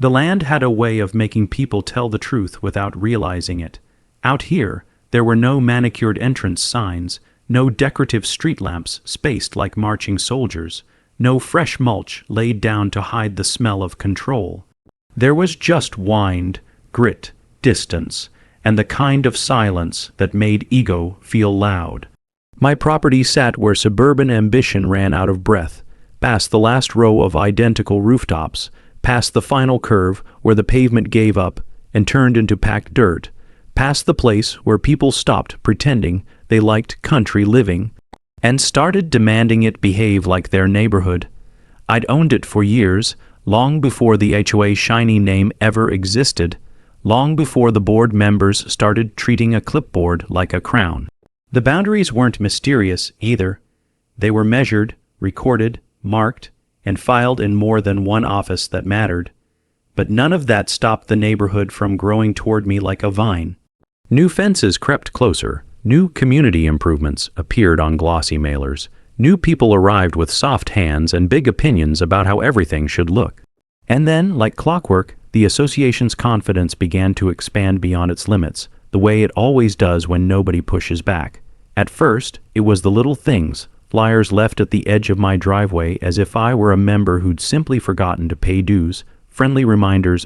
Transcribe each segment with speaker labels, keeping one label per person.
Speaker 1: The land had a way of making people tell the truth without realizing it. Out here, there were no manicured entrance signs, no decorative street lamps spaced like marching soldiers, no fresh mulch laid down to hide the smell of control. There was just wind, grit, distance, and the kind of silence that made ego feel loud. My property sat where suburban ambition ran out of breath, past the last row of identical rooftops, past the final curve where the pavement gave up and turned into packed dirt, past the place where people stopped pretending they liked country living and started demanding it behave like their neighborhood. I'd owned it for years, long before the HOA shiny name ever existed, long before the board members started treating a clipboard like a crown. The boundaries weren't mysterious either. They were measured, recorded, marked, and filed in more than one office that mattered. But none of that stopped the neighborhood from growing toward me like a vine. New fences crept closer, new community improvements appeared on glossy mailers, new people arrived with soft hands and big opinions about how everything should look. And then, like clockwork, the association's confidence began to expand beyond its limits, the way it always does when nobody pushes back. At first, it was the little things, flyers left at the edge of my driveway as if I were a member who'd simply forgotten to pay dues, friendly reminders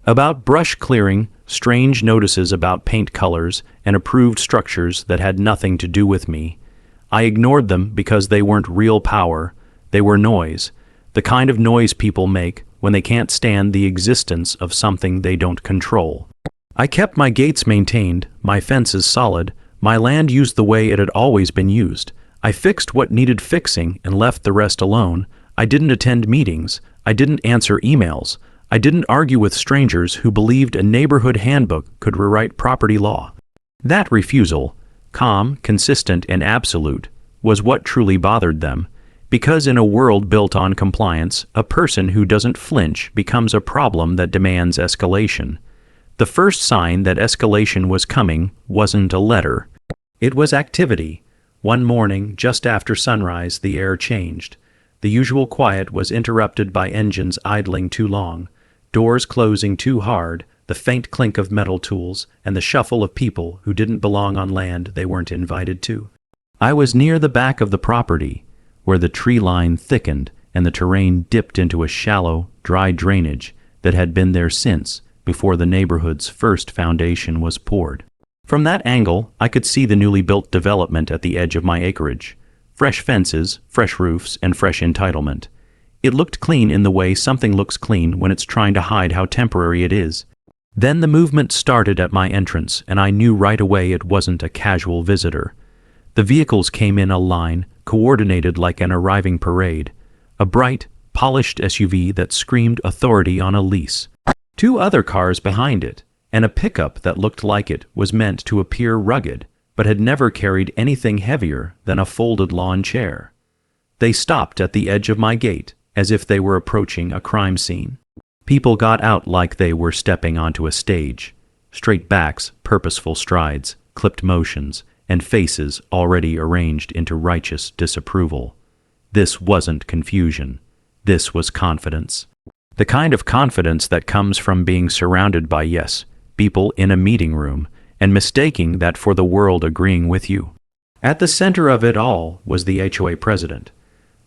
Speaker 1: about brush clearing, strange notices about paint colors, and approved structures that had nothing to do with me. I ignored them because they weren't real power, they were noise, the kind of noise people make when they can't stand the existence of something they don't control. I kept my gates maintained, my fences solid, my land used the way it had always been used. I fixed what needed fixing and left the rest alone. I didn't attend meetings. I didn't answer emails. I didn't argue with strangers who believed a neighborhood handbook could rewrite property law. That refusal, calm, consistent, and absolute, was what truly bothered them. Because in a world built on compliance, a person who doesn't flinch becomes a problem that demands escalation. The first sign that escalation was coming wasn't a letter. It was activity. One morning, just after sunrise, the air changed. The usual quiet was interrupted by engines idling too long, doors closing too hard, the faint clink of metal tools, and the shuffle of people who didn't belong on land they weren't invited to. I was near the back of the property, where the tree line thickened and the terrain dipped into a shallow, dry drainage that had been there since before the neighborhood's first foundation was poured. From that angle, I could see the newly built development at the edge of my acreage. Fresh fences, fresh roofs, and fresh entitlement. It looked clean in the way something looks clean when it's trying to hide how temporary it is. Then the movement started at my entrance, and I knew right away it wasn't a casual visitor. The vehicles came in a line, coordinated like an arriving parade. A bright, polished SUV that screamed authority on a lease. 2 other cars behind it, and a pickup that looked like it was meant to appear rugged, but had never carried anything heavier than a folded lawn chair. They stopped at the edge of my gate, as if they were approaching a crime scene. People got out like they were stepping onto a stage. Straight backs, purposeful strides, clipped motions, and faces already arranged into righteous disapproval. This wasn't confusion. This was confidence. The kind of confidence that comes from being surrounded by people in a meeting room, and mistaking that for the world agreeing with you. At the center of it all was the HOA president,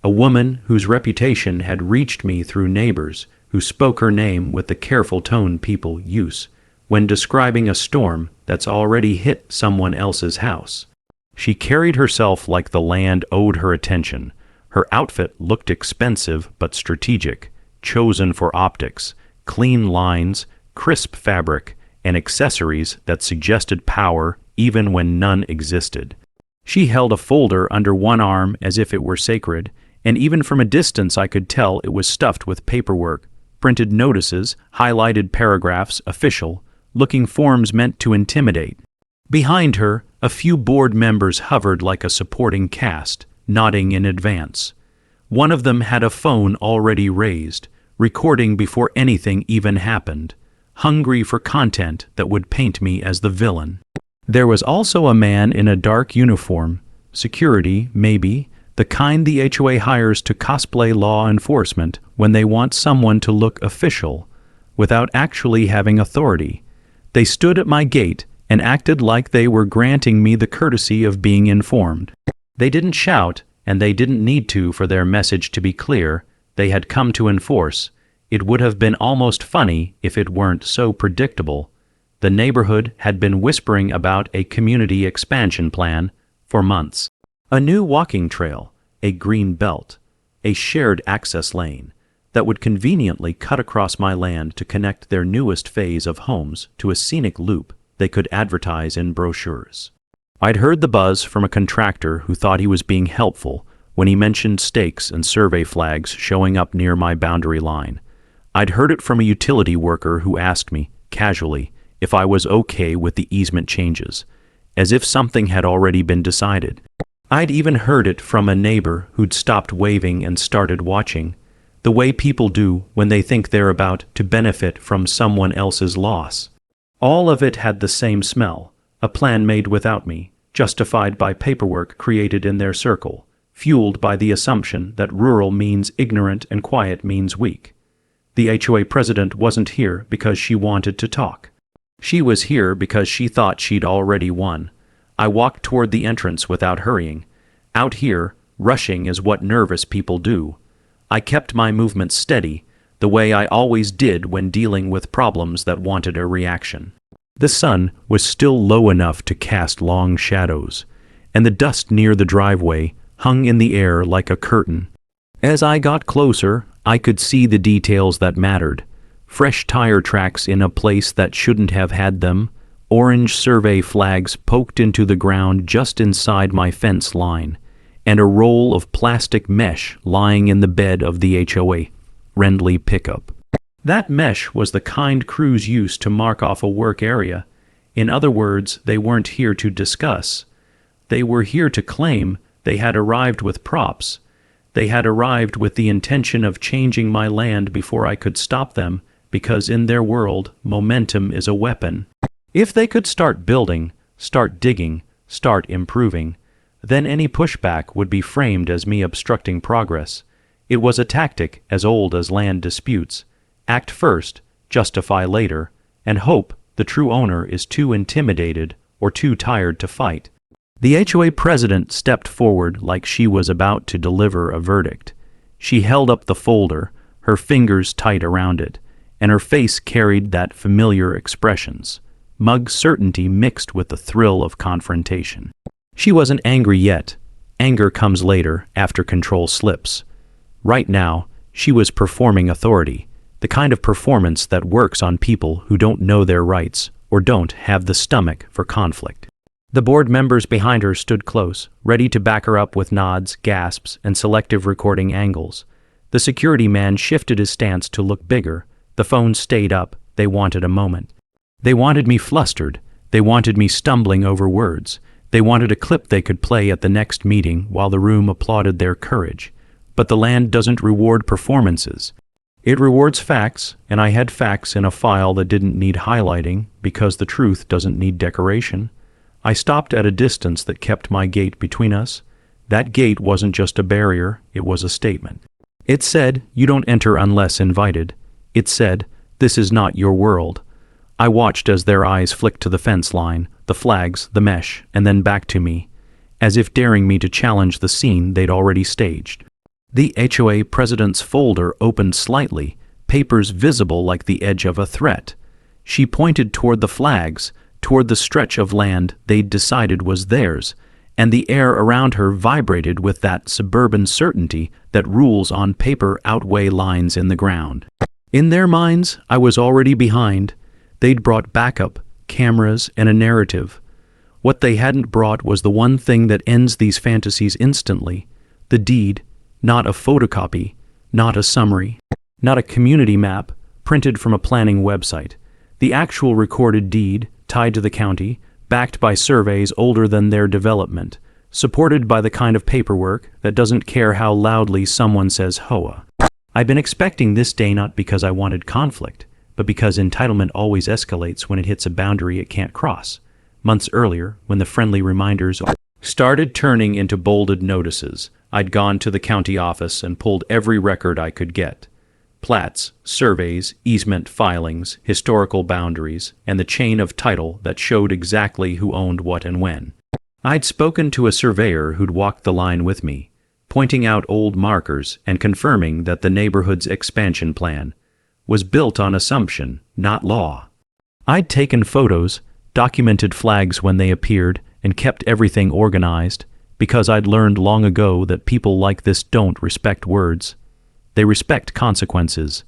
Speaker 1: a woman whose reputation had reached me through neighbors who spoke her name with the careful tone people use when describing a storm that's already hit someone else's house. She carried herself like the land owed her attention. Her outfit looked expensive but strategic, chosen for optics, clean lines, crisp fabric, and accessories that suggested power even when none existed. She held a folder under one arm as if it were sacred, and even from a distance I could tell it was stuffed with paperwork, printed notices, highlighted paragraphs, official, looking forms meant to intimidate. Behind her, a few board members hovered like a supporting cast, nodding in advance. One of them had a phone already raised, recording before anything even happened, hungry for content that would paint me as the villain. There was also a man in a dark uniform, security, maybe, the kind the HOA hires to cosplay law enforcement when they want someone to look official, without actually having authority. They stood at my gate and acted like they were granting me the courtesy of being informed. They didn't shout, and they didn't need to for their message to be clear. They had come to enforce. It would have been almost funny if it weren't so predictable. The neighborhood had been whispering about a community expansion plan for months. A new walking trail, a green belt, a shared access lane that would conveniently cut across my land to connect their newest phase of homes to a scenic loop they could advertise in brochures. I'd heard the buzz from a contractor who thought he was being helpful when he mentioned stakes and survey flags showing up near my boundary line. I'd heard it from a utility worker who asked me, casually, if I was okay with the easement changes, as if something had already been decided. I'd even heard it from a neighbor who'd stopped waving and started watching, the way people do when they think they're about to benefit from someone else's loss. All of it had the same smell, a plan made without me, justified by paperwork created in their circle, fueled by the assumption that rural means ignorant and quiet means weak. The HOA president wasn't here because she wanted to talk. She was here because she thought she'd already won. I walked toward the entrance without hurrying. Out here, rushing is what nervous people do. I kept my movements steady, the way I always did when dealing with problems that wanted a reaction. The sun was still low enough to cast long shadows, and the dust near the driveway hung in the air like a curtain. As I got closer, I could see the details that mattered. Fresh tire tracks in a place that shouldn't have had them, orange survey flags poked into the ground just inside my fence line, and a roll of plastic mesh lying in the bed of the HOA friendly pickup. That mesh was the kind crews used to mark off a work area. In other words, they weren't here to discuss. They were here to claim they had arrived with props. They had arrived with the intention of changing my land before I could stop them, because in their world, momentum is a weapon. If they could start building, start digging, start improving, then any pushback would be framed as me obstructing progress. It was a tactic as old as land disputes. Act first, justify later, and hope the true owner is too intimidated or too tired to fight. The HOA president stepped forward like she was about to deliver a verdict. She held up the folder, her fingers tight around it, and her face carried that familiar expressions, mug certainty mixed with the thrill of confrontation. She wasn't angry yet. Anger comes later, after control slips. Right now, she was performing authority, the kind of performance that works on people who don't know their rights or don't have the stomach for conflict. The board members behind her stood close, ready to back her up with nods, gasps, and selective recording angles. The security man shifted his stance to look bigger. The phone stayed up. They wanted a moment. They wanted me flustered. They wanted me stumbling over words. They wanted a clip they could play at the next meeting while the room applauded their courage. But the land doesn't reward performances. It rewards facts, and I had facts in a file that didn't need highlighting because the truth doesn't need decoration. I stopped at a distance that kept my gate between us. That gate wasn't just a barrier, it was a statement. It said, "You don't enter unless invited." It said, "This is not your world." I watched as their eyes flicked to the fence line, the flags, the mesh, and then back to me, as if daring me to challenge the scene they'd already staged. The HOA president's folder opened slightly, papers visible like the edge of a threat. She pointed toward the flags, toward the stretch of land they'd decided was theirs, and the air around her vibrated with that suburban certainty that rules on paper outweigh lines in the ground. In their minds, I was already behind. They'd brought backup, cameras, and a narrative. What they hadn't brought was the one thing that ends these fantasies instantly, the deed, not a photocopy, not a summary, not a community map printed from a planning website. The actual recorded deed, tied to the county, backed by surveys older than their development, supported by the kind of paperwork that doesn't care how loudly someone says HOA. I've been expecting this day not because I wanted conflict, but because entitlement always escalates when it hits a boundary it can't cross. Months earlier, when the friendly reminders started turning into bolded notices, I'd gone to the county office and pulled every record I could get. plats, surveys, easement filings, historical boundaries, and the chain of title that showed exactly who owned what and when. I'd spoken to a surveyor who'd walked the line with me, pointing out old markers and confirming that the neighborhood's expansion plan was built on assumption, not law. I'd taken photos, documented flags when they appeared, and kept everything organized, because I'd learned long ago that people like this don't respect words. They respect consequences,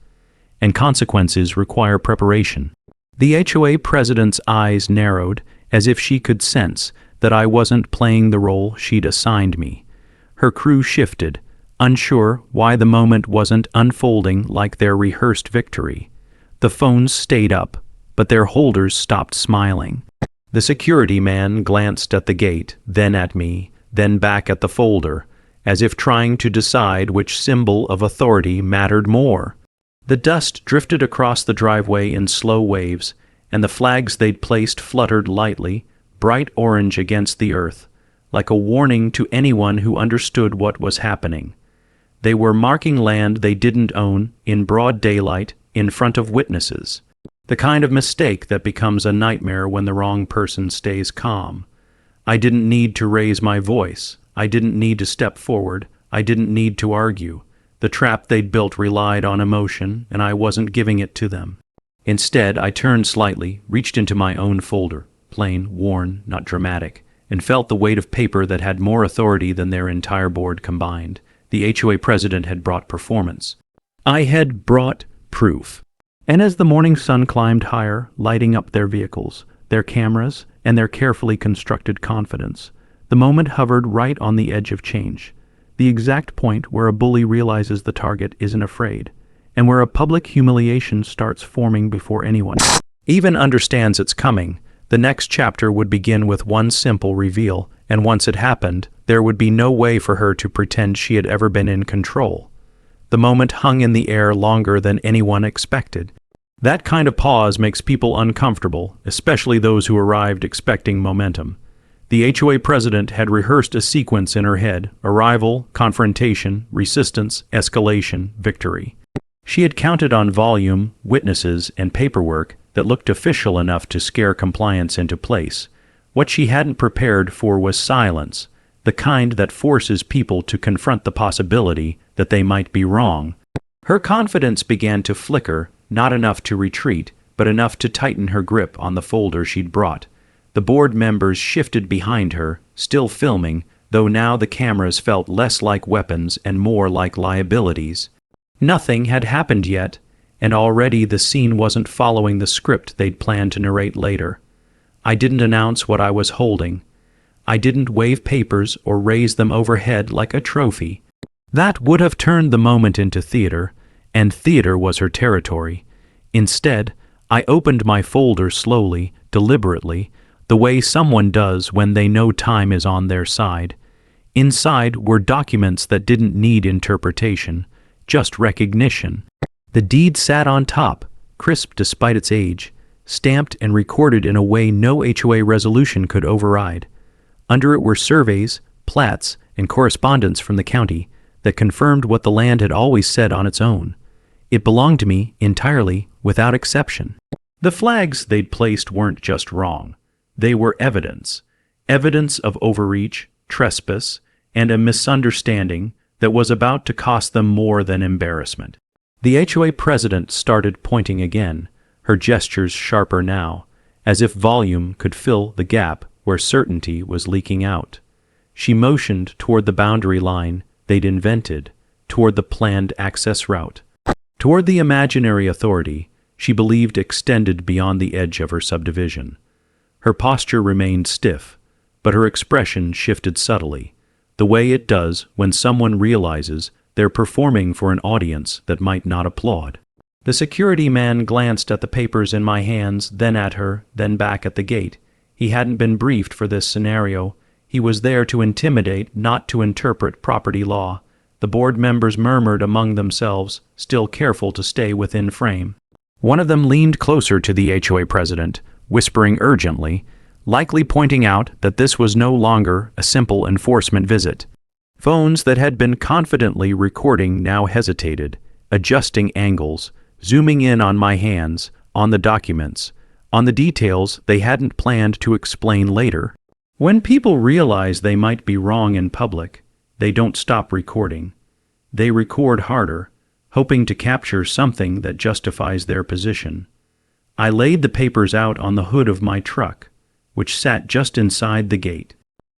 Speaker 1: and consequences require preparation. The HOA president's eyes narrowed as if she could sense that I wasn't playing the role she'd assigned me. Her crew shifted, unsure why the moment wasn't unfolding like their rehearsed victory. The phones stayed up, but their holders stopped smiling. The security man glanced at the gate, then at me, then back at the folder, as if trying to decide which symbol of authority mattered more. The dust drifted across the driveway in slow waves, and the flags they'd placed fluttered lightly, bright orange against the earth, like a warning to anyone who understood what was happening. They were marking land they didn't own, in broad daylight, in front of witnesses. The kind of mistake that becomes a nightmare when the wrong person stays calm. I didn't need to raise my voice. I didn't need to step forward. I didn't need to argue. The trap they'd built relied on emotion, and I wasn't giving it to them. Instead, I turned slightly, reached into my own folder, plain, worn, not dramatic, and felt the weight of paper that had more authority than their entire board combined. The HOA president had brought performance. I had brought proof. And as the morning sun climbed higher, lighting up their vehicles, their cameras, and their carefully constructed confidence, the moment hovered right on the edge of change, the exact point where a bully realizes the target isn't afraid, and where a public humiliation starts forming before anyone even understands it's coming. The next chapter would begin with one simple reveal, and once it happened, there would be no way for her to pretend she had ever been in control. The moment hung in the air longer than anyone expected. That kind of pause makes people uncomfortable, especially those who arrived expecting momentum. The HOA president had rehearsed a sequence in her head: arrival, confrontation, resistance, escalation, victory. She had counted on volume, witnesses, and paperwork that looked official enough to scare compliance into place. What she hadn't prepared for was silence, the kind that forces people to confront the possibility that they might be wrong. Her confidence began to flicker, not enough to retreat, but enough to tighten her grip on the folder she'd brought. The board members shifted behind her, still filming, though now the cameras felt less like weapons and more like liabilities. Nothing had happened yet, and already the scene wasn't following the script they'd planned to narrate later. I didn't announce what I was holding. I didn't wave papers or raise them overhead like a trophy. That would have turned the moment into theater, and theater was her territory. Instead, I opened my folder slowly, deliberately, the way someone does when they know time is on their side. Inside were documents that didn't need interpretation, just recognition. The deed sat on top, crisp despite its age, stamped and recorded in a way no HOA resolution could override. Under it were surveys, plats, and correspondence from the county that confirmed what the land had always said on its own. It belonged to me entirely, without exception. The flags they'd placed weren't just wrong. They were evidence. Evidence of overreach, trespass, and a misunderstanding that was about to cost them more than embarrassment. The HOA president started pointing again, her gestures sharper now, as if volume could fill the gap where certainty was leaking out. She motioned toward the boundary line they'd invented, toward the planned access route, toward the imaginary authority she believed extended beyond the edge of her subdivision. Her posture remained stiff, but her expression shifted subtly, the way it does when someone realizes they're performing for an audience that might not applaud. The security man glanced at the papers in my hands, then at her, then back at the gate. He hadn't been briefed for this scenario. He was there to intimidate, not to interpret property law. The board members murmured among themselves, still careful to stay within frame. One of them leaned closer to the HOA president, whispering urgently, likely pointing out that this was no longer a simple enforcement visit. Phones that had been confidently recording now hesitated, adjusting angles, zooming in on my hands, on the documents, on the details they hadn't planned to explain later. When people realize they might be wrong in public, they don't stop recording. They record harder, hoping to capture something that justifies their position. I laid the papers out on the hood of my truck, which sat just inside the gate.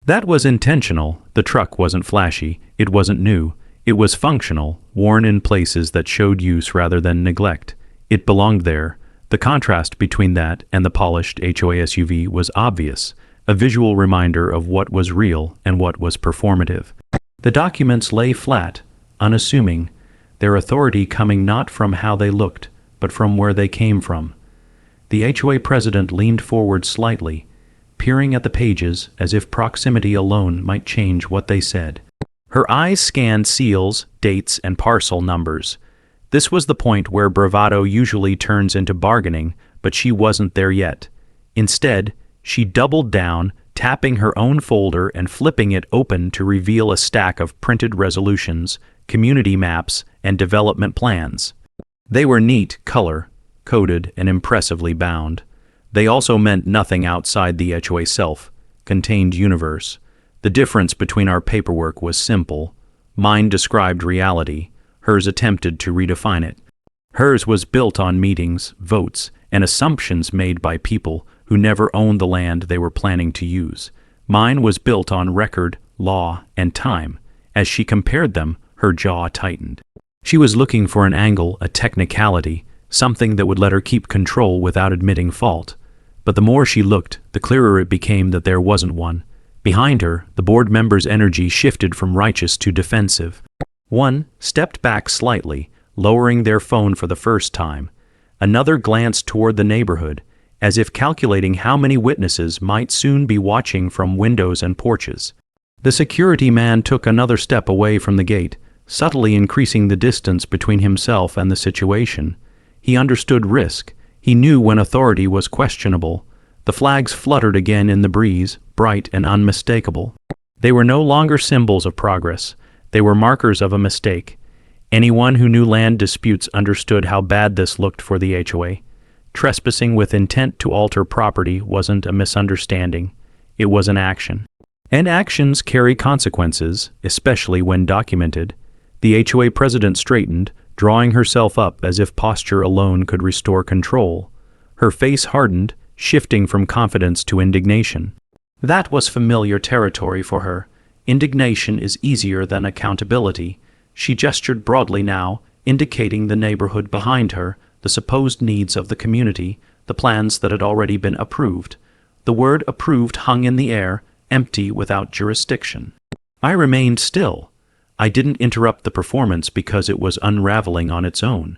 Speaker 1: That was intentional. The truck wasn't flashy, it wasn't new, it was functional, worn in places that showed use rather than neglect. It belonged there. The contrast between that and the polished HOA SUV was obvious, a visual reminder of what was real and what was performative. The documents lay flat, unassuming, their authority coming not from how they looked, but from where they came from. The HOA president leaned forward slightly, peering at the pages as if proximity alone might change what they said. Her eyes scanned seals, dates, and parcel numbers. This was the point where bravado usually turns into bargaining, but she wasn't there yet. Instead, she doubled down, tapping her own folder and flipping it open to reveal a stack of printed resolutions, community maps, and development plans. They were neat, color-coded, and impressively bound. They also meant nothing outside the HOA self-contained universe. The difference between our paperwork was simple. Mine described reality. Hers attempted to redefine it. Hers was built on meetings, votes, and assumptions made by people who never owned the land they were planning to use. Mine was built on record, law, and time. As she compared them, her jaw tightened. She was looking for an angle, a technicality, something that would let her keep control without admitting fault. But the more she looked, the clearer it became that there wasn't one. Behind her, the board member's energy shifted from righteous to defensive. One stepped back slightly, lowering their phone for the first time. Another glanced toward the neighborhood, as if calculating how many witnesses might soon be watching from windows and porches. The security man took another step away from the gate, subtly increasing the distance between himself and the situation. He understood risk. He knew when authority was questionable. The flags fluttered again in the breeze, bright and unmistakable. They were no longer symbols of progress. They were markers of a mistake. Anyone who knew land disputes understood how bad this looked for the HOA. Trespassing with intent to alter property wasn't a misunderstanding. It was an action. And actions carry consequences, especially when documented. The HOA president straightened, drawing herself up as if posture alone could restore control. Her face hardened, shifting from confidence to indignation. That was familiar territory for her. Indignation is easier than accountability. She gestured broadly now, indicating the neighborhood behind her, the supposed needs of the community, the plans that had already been approved. The word approved hung in the air, empty without jurisdiction. I remained still. I didn't interrupt the performance because it was unraveling on its own.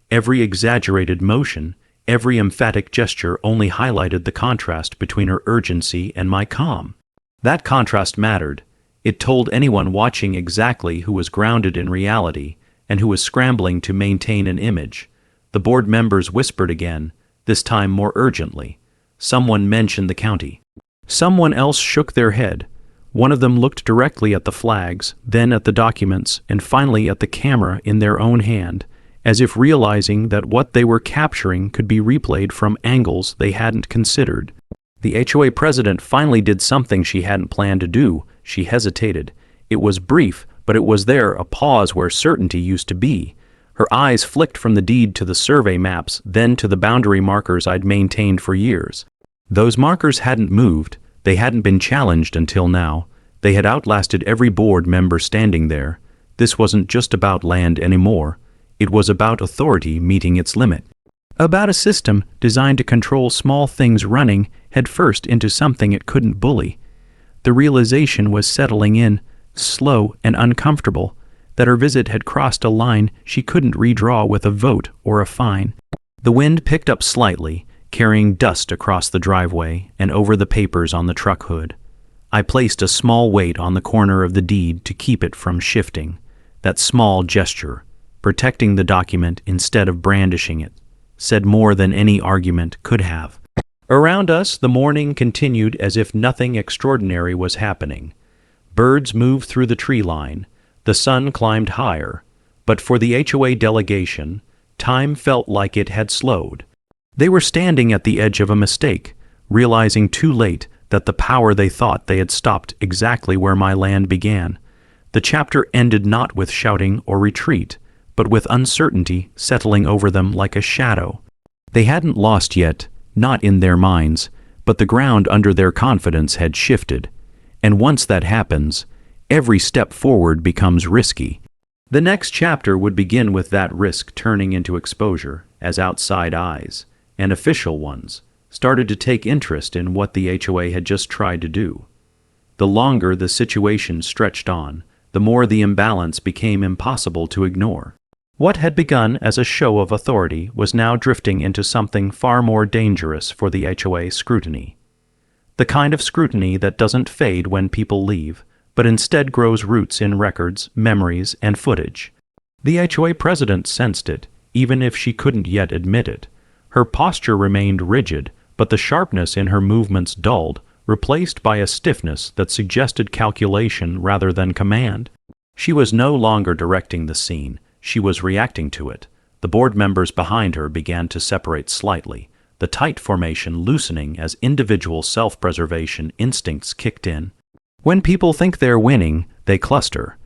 Speaker 1: Every exaggerated motion, every emphatic gesture only highlighted the contrast between her urgency and my calm. That contrast mattered. It told anyone watching exactly who was grounded in reality and who was scrambling to maintain an image. The board members whispered again, this time more urgently. Someone mentioned the county. Someone else shook their head. One of them looked directly at the flags, then at the documents, and finally at the camera in their own hand, as if realizing that what they were capturing could be replayed from angles they hadn't considered. The HOA president finally did something she hadn't planned to do. She hesitated. It was brief, but it was there, a pause where certainty used to be. Her eyes flicked from the deed to the survey maps, then to the boundary markers I'd maintained for years. Those markers hadn't moved. They hadn't been challenged until now. They had outlasted every board member standing there. This wasn't just about land anymore. It was about authority meeting its limit. About a system designed to control small things running headfirst into something it couldn't bully. The realization was settling in, slow and uncomfortable, that her visit had crossed a line she couldn't redraw with a vote or a fine. The wind picked up slightly, carrying dust across the driveway and over the papers on the truck hood. I placed a small weight on the corner of the deed to keep it from shifting. That small gesture, protecting the document instead of brandishing it, said more than any argument could have. Around us, the morning continued as if nothing extraordinary was happening. Birds moved through the tree line. The sun climbed higher. But for the HOA delegation, time felt like it had slowed. They were standing at the edge of a mistake, realizing too late that the power they thought they had stopped exactly where my land began. The chapter ended not with shouting or retreat, but with uncertainty settling over them like a shadow. They hadn't lost yet, not in their minds, but the ground under their confidence had shifted. And once that happens, every step forward becomes risky. The next chapter would begin with that risk turning into exposure as outside eyes, and official ones, started to take interest in what the HOA had just tried to do. The longer the situation stretched on, the more the imbalance became impossible to ignore. What had begun as a show of authority was now drifting into something far more dangerous for the HOA scrutiny. The kind of scrutiny that doesn't fade when people leave, but instead grows roots in records, memories, and footage. The HOA president sensed it, even if she couldn't yet admit it. Her posture remained rigid, but the sharpness in her movements dulled, replaced by a stiffness that suggested calculation rather than command. She was no longer directing the scene, she was reacting to it. The board members behind her began to separate slightly, the tight formation loosening as individual self-preservation instincts kicked in. When people think they're winning, they cluster.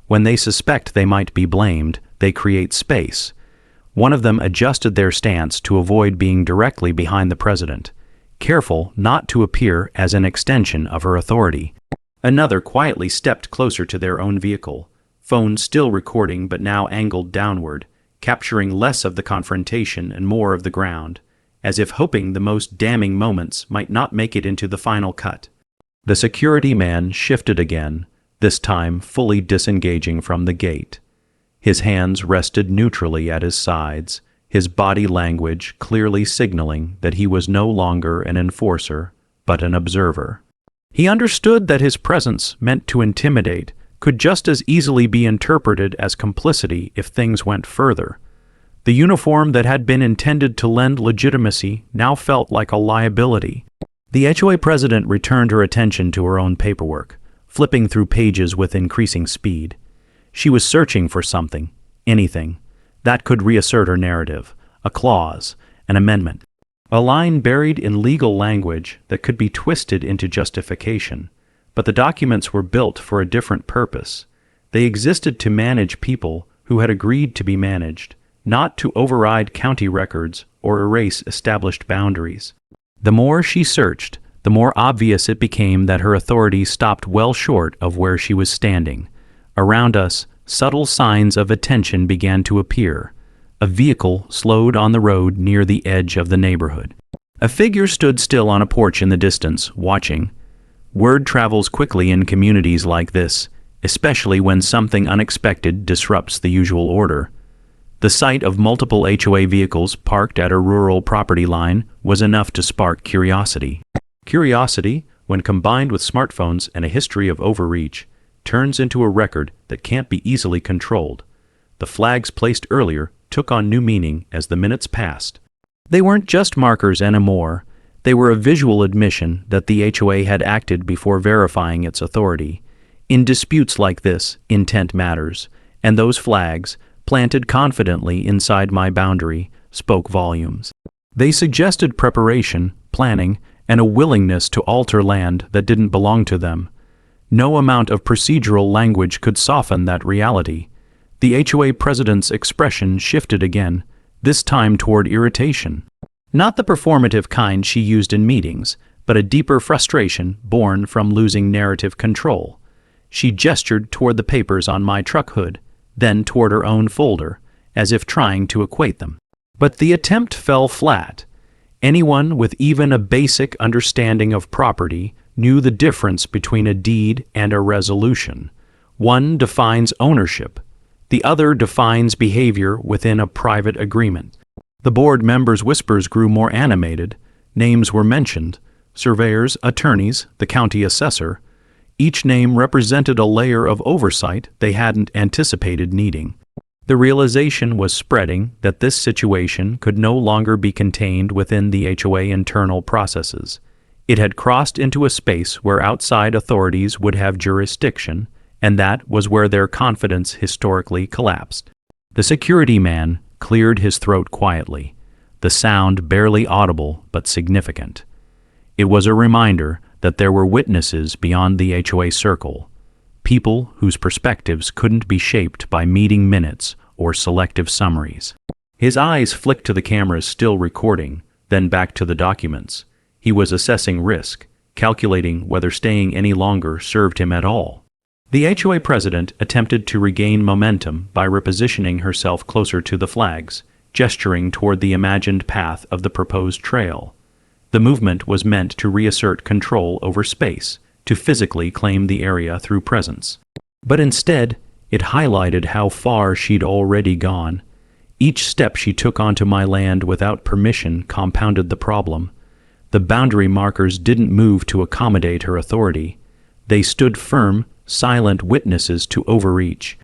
Speaker 1: When they suspect they might be blamed, they create space. One of them adjusted their stance to avoid being directly behind the president, careful not to appear as an extension of her authority. Another quietly stepped closer to their own vehicle, phone still recording but now angled downward, capturing less of the confrontation and more of the ground, as if hoping the most damning moments might not make it into the final cut. The security man shifted again, this time fully disengaging from the gate. His hands rested neutrally at his sides, his body language clearly signaling that he was no longer an enforcer, but an observer. He understood that his presence, meant to intimidate, could just as easily be interpreted as complicity if things went further. The uniform that had been intended to lend legitimacy now felt like a liability. The HOA president returned her attention to her own paperwork, flipping through pages with increasing speed. She was searching for something, anything, that could reassert her narrative, a clause, an amendment, a line buried in legal language that could be twisted into justification. But the documents were built for a different purpose. They existed to manage people who had agreed to be managed, not to override county records or erase established boundaries. The more she searched, the more obvious it became that her authority stopped well short of where she was standing. Around us, subtle signs of attention began to appear. A vehicle slowed on the road near the edge of the neighborhood. A figure stood still on a porch in the distance, watching. Word travels quickly in communities like this, especially when something unexpected disrupts the usual order. The sight of multiple HOA vehicles parked at a rural property line was enough to spark curiosity. Curiosity, when combined with smartphones and a history of overreach, turns into a record that can't be easily controlled. The flags placed earlier took on new meaning as the minutes passed. They weren't just markers anymore. They were a visual admission that the HOA had acted before verifying its authority. In disputes like this, intent matters, and those flags, planted confidently inside my boundary, spoke volumes. They suggested preparation, planning, and a willingness to alter land that didn't belong to them. No amount of procedural language could soften that reality. The HOA president's expression shifted again, this time toward irritation. Not the performative kind she used in meetings, but a deeper frustration born from losing narrative control. She gestured toward the papers on my truck hood, then toward her own folder, as if trying to equate them. But the attempt fell flat. Anyone with even a basic understanding of property knew the difference between a deed and a resolution. One defines ownership. The other defines behavior within a private agreement. The board members' whispers grew more animated. Names were mentioned. Surveyors, attorneys, the county assessor. Each name represented a layer of oversight they hadn't anticipated needing. The realization was spreading that this situation could no longer be contained within the HOA internal processes. It had crossed into a space where outside authorities would have jurisdiction, and that was where their confidence historically collapsed. The security man cleared his throat quietly, the sound barely audible but significant. It was a reminder that there were witnesses beyond the HOA circle, people whose perspectives couldn't be shaped by meeting minutes or selective summaries. His eyes flicked to the cameras still recording, then back to the documents. He was assessing risk, calculating whether staying any longer served him at all. The HOA president attempted to regain momentum by repositioning herself closer to the flags, gesturing toward the imagined path of the proposed trail. The movement was meant to reassert control over space, to physically claim the area through presence. But instead, it highlighted how far she'd already gone. Each step she took onto my land without permission compounded the problem. The boundary markers didn't move to accommodate her authority. They stood firm, silent witnesses to overreach.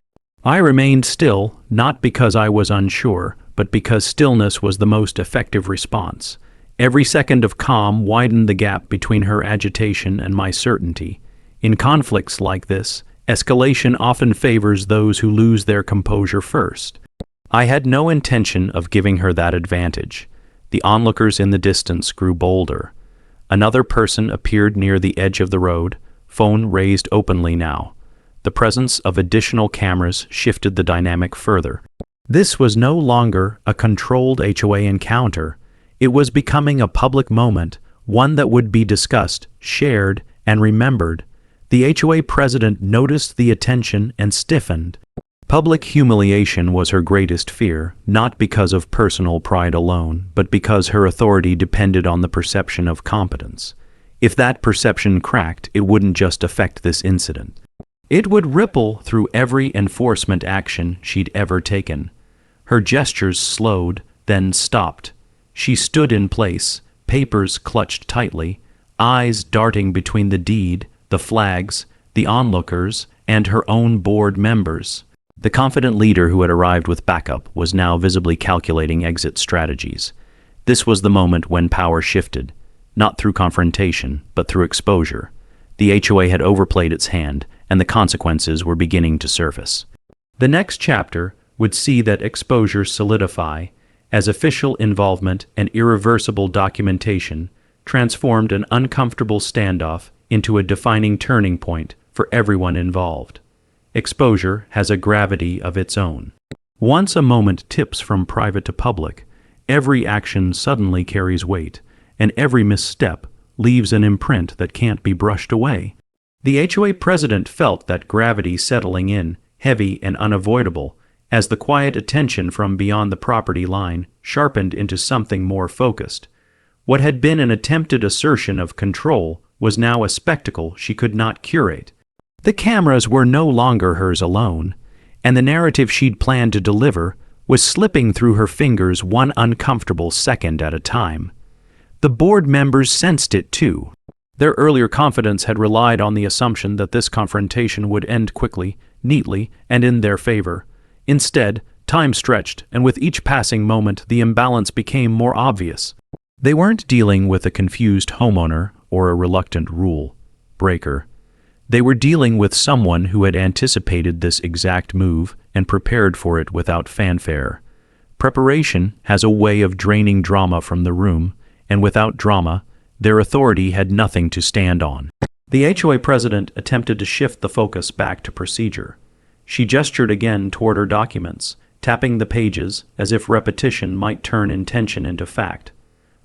Speaker 1: I remained still, not because I was unsure, but because stillness was the most effective response. Every second of calm widened the gap between her agitation and my certainty. In conflicts like this, escalation often favors those who lose their composure first. I had no intention of giving her that advantage. The onlookers in the distance grew bolder. Another person appeared near the edge of the road, phone raised openly now. The presence of additional cameras shifted the dynamic further. This was no longer a controlled HOA encounter. It was becoming a public moment, one that would be discussed, shared, and remembered. The HOA president noticed the attention and stiffened. Public humiliation was her greatest fear, not because of personal pride alone, but because her authority depended on the perception of competence. If that perception cracked, it wouldn't just affect this incident. It would ripple through every enforcement action she'd ever taken. Her gestures slowed, then stopped. She stood in place, papers clutched tightly, eyes darting between the deed, the flags, the onlookers, and her own board members. The confident leader who had arrived with backup was now visibly calculating exit strategies. This was the moment when power shifted, not through confrontation, but through exposure. The HOA had overplayed its hand, and the consequences were beginning to surface. The next chapter would see that exposure solidify, as official involvement and irreversible documentation transformed an uncomfortable standoff into a defining turning point for everyone involved. Exposure has a gravity of its own. Once a moment tips from private to public, every action suddenly carries weight, and every misstep leaves an imprint that can't be brushed away. The HOA president felt that gravity settling in, heavy and unavoidable, as the quiet attention from beyond the property line sharpened into something more focused. What had been an attempted assertion of control was now a spectacle she could not curate. The cameras were no longer hers alone, and the narrative she'd planned to deliver was slipping through her fingers one uncomfortable second at a time. The board members sensed it too. Their earlier confidence had relied on the assumption that this confrontation would end quickly, neatly, and in their favor. Instead, time stretched, and with each passing moment, the imbalance became more obvious. They weren't dealing with a confused homeowner or a reluctant rule breaker. They were dealing with someone who had anticipated this exact move and prepared for it without fanfare. Preparation has a way of draining drama from the room, and without drama, their authority had nothing to stand on. The HOA president attempted to shift the focus back to procedure. She gestured again toward her documents, tapping the pages as if repetition might turn intention into fact.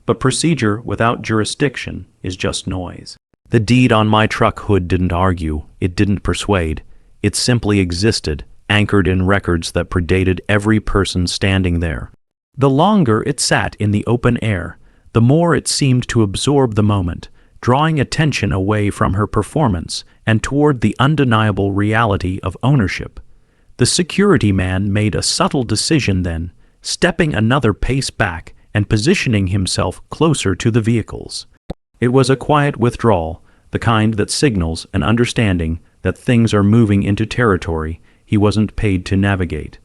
Speaker 1: But procedure without jurisdiction is just noise. The deed on my truck hood didn't argue, it didn't persuade. It simply existed, anchored in records that predated every person standing there. The longer it sat in the open air, the more it seemed to absorb the moment, drawing attention away from her performance and toward the undeniable reality of ownership. The security man made a subtle decision then, stepping another pace back and positioning himself closer to the vehicles. It was a quiet withdrawal, the kind that signals an understanding that things are moving into territory he wasn't paid to navigate.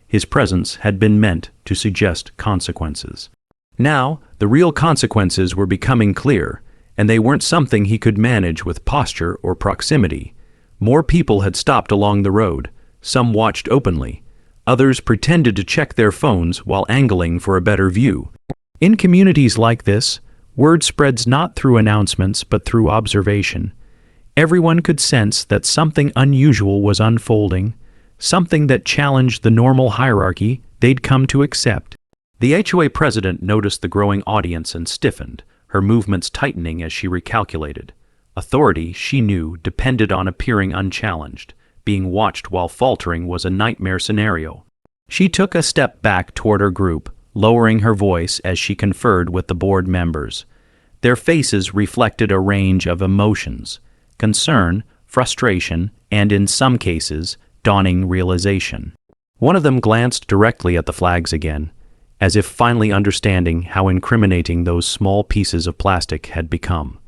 Speaker 1: His presence had been meant to suggest consequences. Now, the real consequences were becoming clear, and they weren't something he could manage with posture or proximity. More people had stopped along the road. Some watched openly. Others pretended to check their phones while angling for a better view. In communities like this, word spreads not through announcements but through observation. Everyone could sense that something unusual was unfolding, something that challenged the normal hierarchy they'd come to accept. The HOA president noticed the growing audience and stiffened, her movements tightening as she recalculated. Authority, she knew, depended on appearing unchallenged. Being watched while faltering was a nightmare scenario. She took a step back toward her group, lowering her voice as she conferred with the board members. Their faces reflected a range of emotions: concern, frustration, and in some cases, dawning realization. One of them glanced directly at the flags again, as if finally understanding how incriminating those small pieces of plastic had become.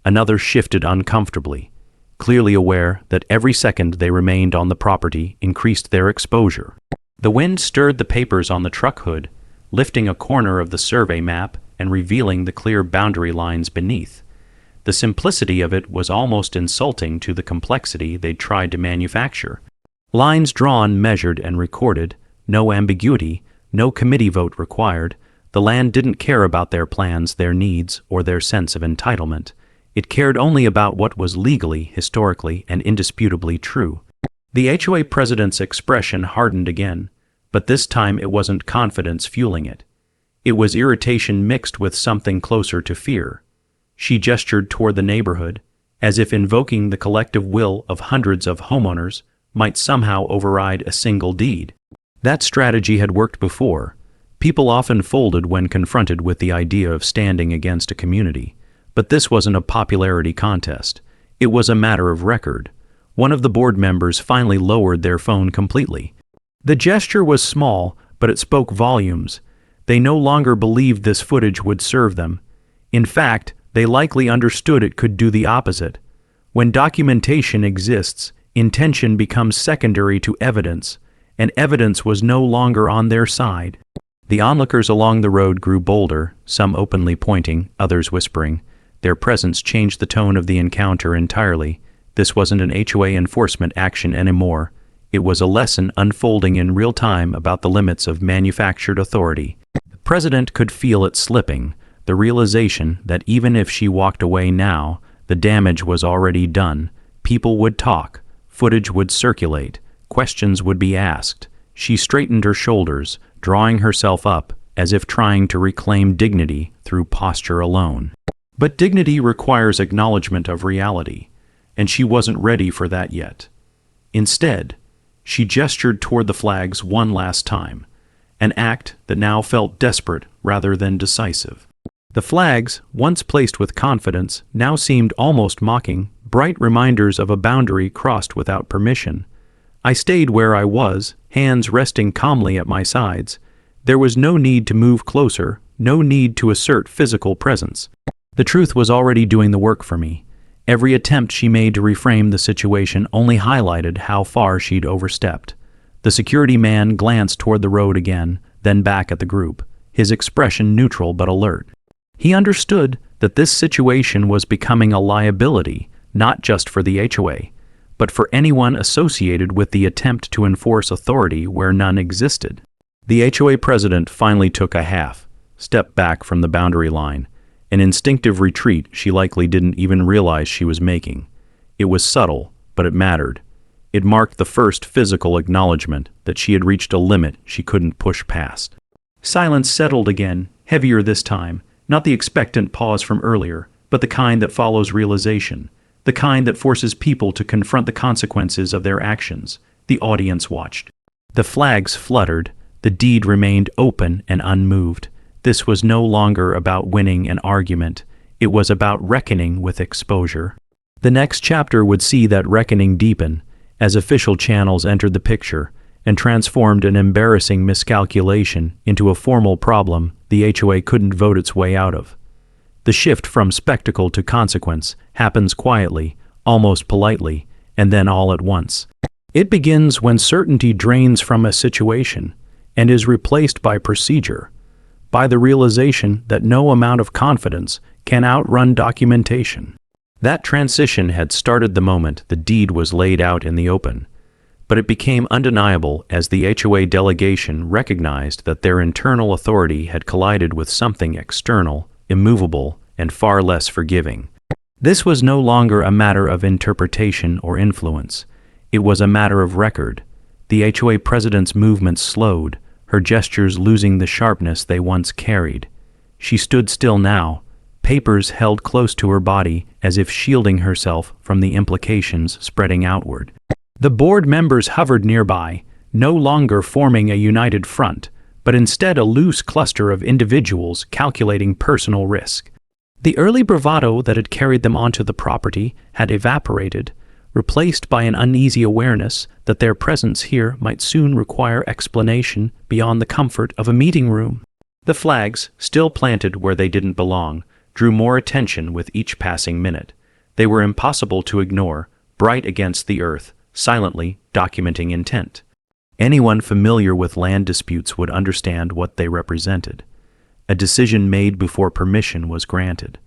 Speaker 1: Another shifted uncomfortably, clearly aware that every second they remained on the property increased their exposure. The wind stirred the papers on the truck hood, lifting a corner of the survey map and revealing the clear boundary lines beneath. The simplicity of it was almost insulting to the complexity they'd tried to manufacture. Lines drawn, measured, and recorded, no ambiguity, no committee vote required. The land didn't care about their plans, their needs, or their sense of entitlement. It cared only about what was legally, historically, and indisputably true. The HOA president's expression hardened again, but this time it wasn't confidence fueling it. It was irritation mixed with something closer to fear. She gestured toward the neighborhood, as if invoking the collective will of hundreds of homeowners might somehow override a single deed. That strategy had worked before. People often folded when confronted with the idea of standing against a community. But this wasn't a popularity contest. It was a matter of record. One of the board members finally lowered their phone completely. The gesture was small, but it spoke volumes. They no longer believed this footage would serve them. In fact, they likely understood it could do the opposite. When documentation exists, intention becomes secondary to evidence, and evidence was no longer on their side. The onlookers along the road grew bolder, some openly pointing, others whispering. Their presence changed the tone of the encounter entirely. This wasn't an HOA enforcement action anymore. It was a lesson unfolding in real time about the limits of manufactured authority. The president could feel it slipping, the realization that even if she walked away now, the damage was already done. People would talk, footage would circulate, questions would be asked. She straightened her shoulders, drawing herself up, as if trying to reclaim dignity through posture alone. But dignity requires acknowledgement of reality, and she wasn't ready for that yet. Instead, she gestured toward the flags one last time, an act that now felt desperate rather than decisive. The flags, once placed with confidence, now seemed almost mocking, bright reminders of a boundary crossed without permission. I stayed where I was, hands resting calmly at my sides. There was no need to move closer, no need to assert physical presence. The truth was already doing the work for me. Every attempt she made to reframe the situation only highlighted how far she'd overstepped. The security man glanced toward the road again, then back at the group, his expression neutral but alert. He understood that this situation was becoming a liability, not just for the HOA, but for anyone associated with the attempt to enforce authority where none existed. The HOA president finally took a half step back from the boundary line, an instinctive retreat she likely didn't even realize she was making. It was subtle, but it mattered. It marked the first physical acknowledgement that she had reached a limit she couldn't push past. Silence settled again, heavier this time, not the expectant pause from earlier, but the kind that follows realization, the kind that forces people to confront the consequences of their actions. The audience watched. The flags fluttered, the deed remained open and unmoved. This was no longer about winning an argument. It was about reckoning with exposure. The next chapter would see that reckoning deepen as official channels entered the picture and transformed an embarrassing miscalculation into a formal problem the HOA couldn't vote its way out of. The shift from spectacle to consequence happens quietly, almost politely, and then all at once. It begins when certainty drains from a situation and is replaced by procedure, by the realization that no amount of confidence can outrun documentation. That transition had started the moment the deed was laid out in the open. but it became undeniable as the HOA delegation recognized that their internal authority had collided with something external, immovable, and far less forgiving. This was no longer a matter of interpretation or influence. It was a matter of record. The HOA president's movements slowed, her gestures losing the sharpness they once carried. She stood still now, papers held close to her body as if shielding herself from the implications spreading outward. The board members hovered nearby, no longer forming a united front, but instead a loose cluster of individuals calculating personal risk. The early bravado that had carried them onto the property had evaporated, replaced by an uneasy awareness that their presence here might soon require explanation beyond the comfort of a meeting room. The flags, still planted where they didn't belong, drew more attention with each passing minute. They were impossible to ignore, bright against the earth, silently documenting intent. Anyone familiar with land disputes would understand what they represented. A decision made before permission was granted.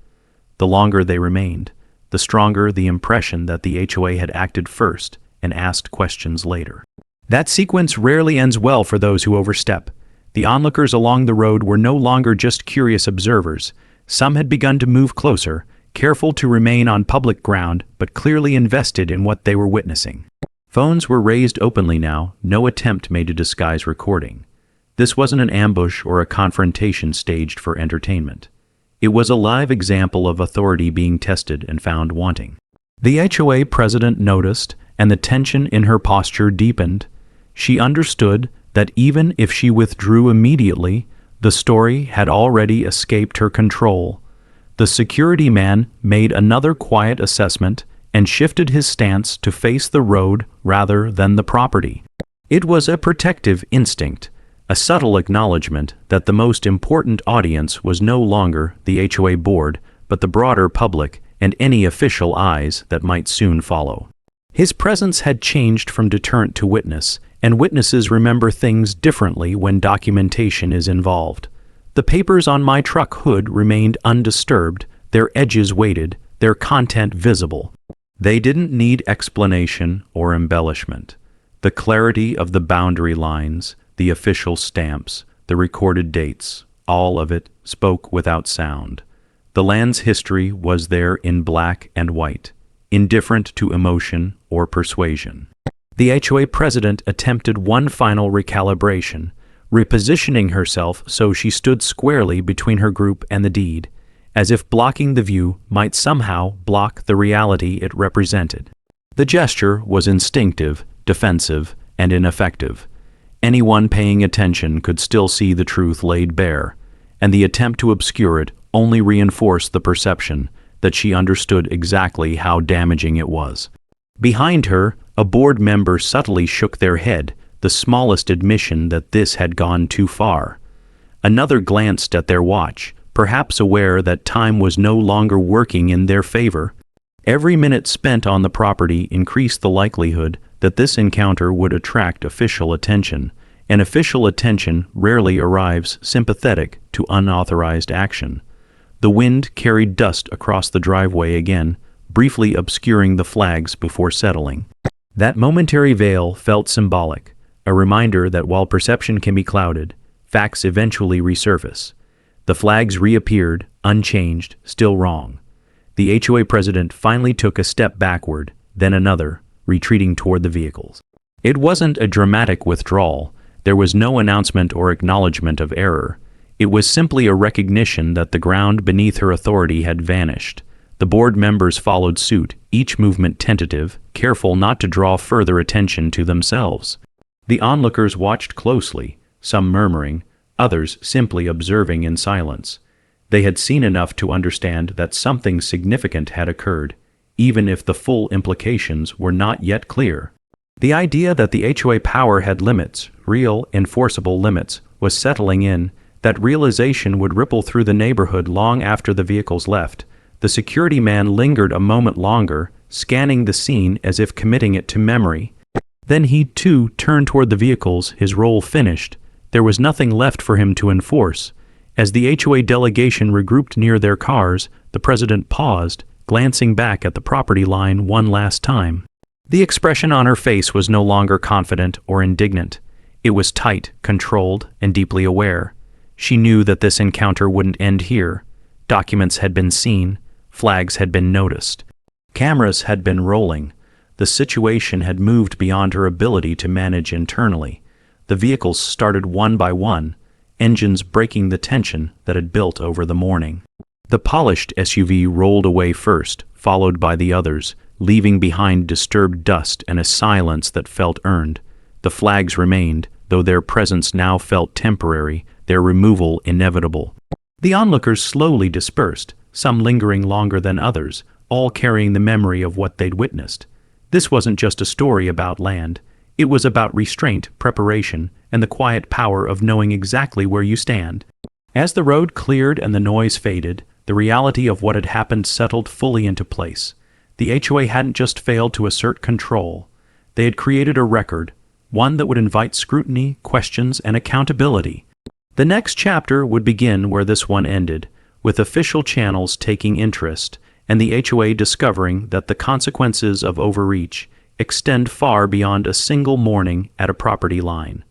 Speaker 1: The longer they remained, the stronger the impression that the HOA had acted first and asked questions later. That sequence rarely ends well for those who overstep. The onlookers along the road were no longer just curious observers. Some had begun to move closer, careful to remain on public ground, but clearly invested in what they were witnessing. Phones were raised openly now, no attempt made to disguise recording. This wasn't an ambush or a confrontation staged for entertainment. It was a live example of authority being tested and found wanting. The HOA president noticed, and the tension in her posture deepened. She understood that even if she withdrew immediately, the story had already escaped her control. The security man made another quiet assessment and shifted his stance to face the road rather than the property. It was a protective instinct, a subtle acknowledgement that the most important audience was no longer the HOA board, but the broader public and any official eyes that might soon follow. His presence had changed from deterrent to witness, and witnesses remember things differently when documentation is involved. The papers on my truck hood remained undisturbed, their edges weighted, their content visible. They didn't need explanation or embellishment. The clarity of the boundary lines, the official stamps, the recorded dates, all of it spoke without sound. The land's history was there in black and white, indifferent to emotion or persuasion. The HOA president attempted one final recalibration, repositioning herself so she stood squarely between her group and the deed, as if blocking the view might somehow block the reality it represented. The gesture was instinctive, defensive, and ineffective. Anyone paying attention could still see the truth laid bare, and the attempt to obscure it only reinforced the perception that she understood exactly how damaging it was. Behind her, a board member subtly shook their head, the smallest admission that this had gone too far. Another glanced at their watch, perhaps aware that time was no longer working in their favor. Every minute spent on the property increased the likelihood that this encounter would attract official attention, and official attention rarely arrives sympathetic to unauthorized action. The wind carried dust across the driveway again, briefly obscuring the flags before settling. That momentary veil felt symbolic, a reminder that while perception can be clouded, facts eventually resurface. The flags reappeared, unchanged, still wrong. The HOA president finally took a step backward, then another, retreating toward the vehicles. It wasn't a dramatic withdrawal. There was no announcement or acknowledgement of error. It was simply a recognition that the ground beneath her authority had vanished. The board members followed suit, each movement tentative, careful not to draw further attention to themselves. The onlookers watched closely, some murmuring, others simply observing in silence. They had seen enough to understand that something significant had occurred, even if the full implications were not yet clear. The idea that the HOA power had limits, real, enforceable limits, was settling in. That realization would ripple through the neighborhood long after the vehicles left. The security man lingered a moment longer, scanning the scene as if committing it to memory. Then he, too, turned toward the vehicles, his role finished. There was nothing left for him to enforce. As the HOA delegation regrouped near their cars, the president paused, glancing back at the property line one last time. The expression on her face was no longer confident or indignant. It was tight, controlled, and deeply aware. She knew that this encounter wouldn't end here. Documents had been seen, flags had been noticed. Cameras had been rolling. The situation had moved beyond her ability to manage internally. The vehicles started one by one, engines breaking the tension that had built over the morning. The polished SUV rolled away first, followed by the others, leaving behind disturbed dust and a silence that felt earned. The flags remained, though their presence now felt temporary, their removal inevitable. The onlookers slowly dispersed, some lingering longer than others, all carrying the memory of what they'd witnessed. This wasn't just a story about land. It was about restraint, preparation, and the quiet power of knowing exactly where you stand. As the road cleared and the noise faded, the reality of what had happened settled fully into place. The HOA hadn't just failed to assert control. They had created a record, one that would invite scrutiny, questions, and accountability. The next chapter would begin where this one ended, with official channels taking interest, and the HOA discovering that the consequences of overreach extend far beyond a single morning at a property line.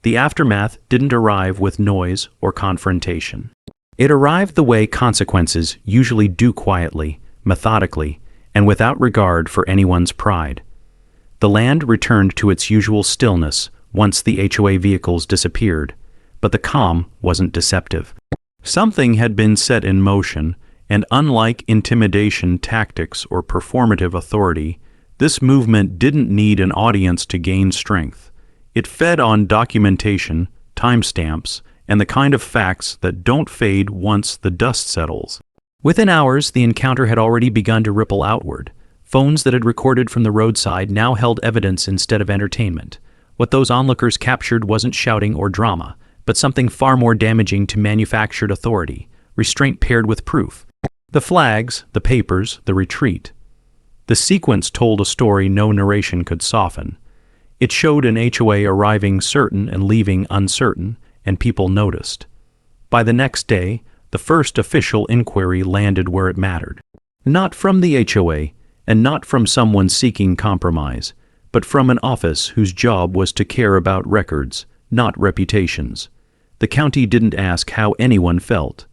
Speaker 1: The aftermath didn't arrive with noise or confrontation. It arrived the way consequences usually do, quietly, methodically, and without regard for anyone's pride. The land returned to its usual stillness once the HOA vehicles disappeared, but the calm wasn't deceptive. Something had been set in motion, and unlike intimidation tactics or performative authority, this movement didn't need an audience to gain strength. It fed on documentation, timestamps, and the kind of facts that don't fade once the dust settles. Within hours, the encounter had already begun to ripple outward. Phones that had recorded from the roadside now held evidence instead of entertainment. What those onlookers captured wasn't shouting or drama, but something far more damaging to manufactured authority, restraint paired with proof. The flags, the papers, the retreat. The sequence told a story no narration could soften. It showed an HOA arriving certain and leaving uncertain, and people noticed. By the next day, the first official inquiry landed where it mattered. Not from the HOA, and not from someone seeking compromise, but from an office whose job was to care about records, not reputations. The county didn't ask how anyone felt.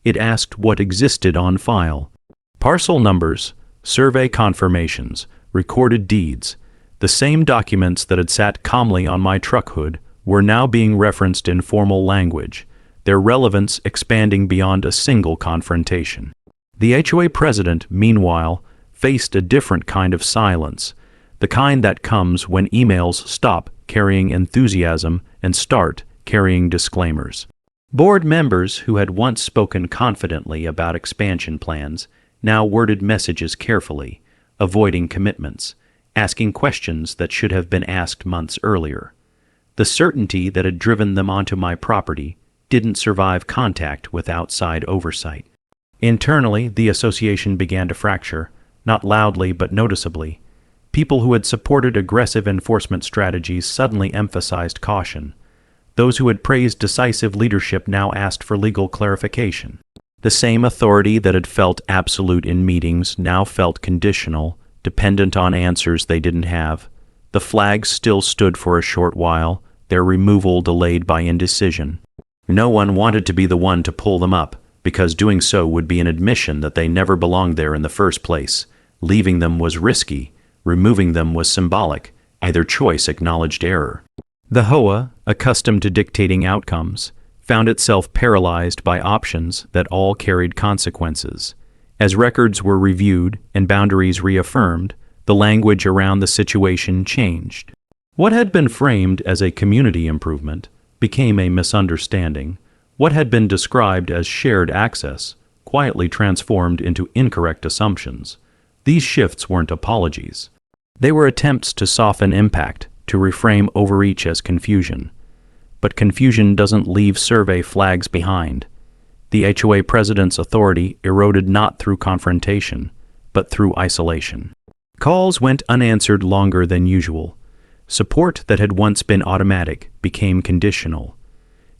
Speaker 1: It asked what existed on file. Parcel numbers, survey confirmations, recorded deeds. The same documents that had sat calmly on my truck hood were now being referenced in formal language, their relevance expanding beyond a single confrontation. The HOA president, meanwhile, faced a different kind of silence, the kind that comes when emails stop carrying enthusiasm and start carrying disclaimers. Board members who had once spoken confidently about expansion plans now worded messages carefully, avoiding commitments, asking questions that should have been asked months earlier. The certainty that had driven them onto my property didn't survive contact with outside oversight. Internally, the association began to fracture, not loudly but noticeably. People who had supported aggressive enforcement strategies suddenly emphasized caution. Those who had praised decisive leadership now asked for legal clarification. The same authority that had felt absolute in meetings now felt conditional, dependent on answers they didn't have. The flags still stood for a short while, their removal delayed by indecision. No one wanted to be the one to pull them up, because doing so would be an admission that they never belonged there in the first place. Leaving them was risky, removing them was symbolic. Either choice acknowledged error. The HOA, accustomed to dictating outcomes, found itself paralyzed by options that all carried consequences. As records were reviewed and boundaries reaffirmed, the language around the situation changed. What had been framed as a community improvement became a misunderstanding. What had been described as shared access quietly transformed into incorrect assumptions. These shifts weren't apologies. They were attempts to soften impact, to reframe overreach as confusion. But confusion doesn't leave survey flags behind. The HOA president's authority eroded not through confrontation, but through isolation. Calls went unanswered longer than usual. Support that had once been automatic became conditional.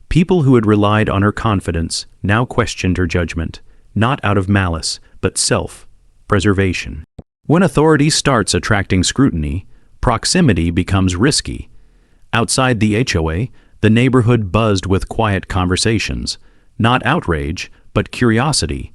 Speaker 1: People who had relied on her confidence now questioned her judgment, not out of malice, but self-preservation. When authority starts attracting scrutiny, proximity becomes risky. Outside the HOA, the neighborhood buzzed with quiet conversations, not outrage, but curiosity.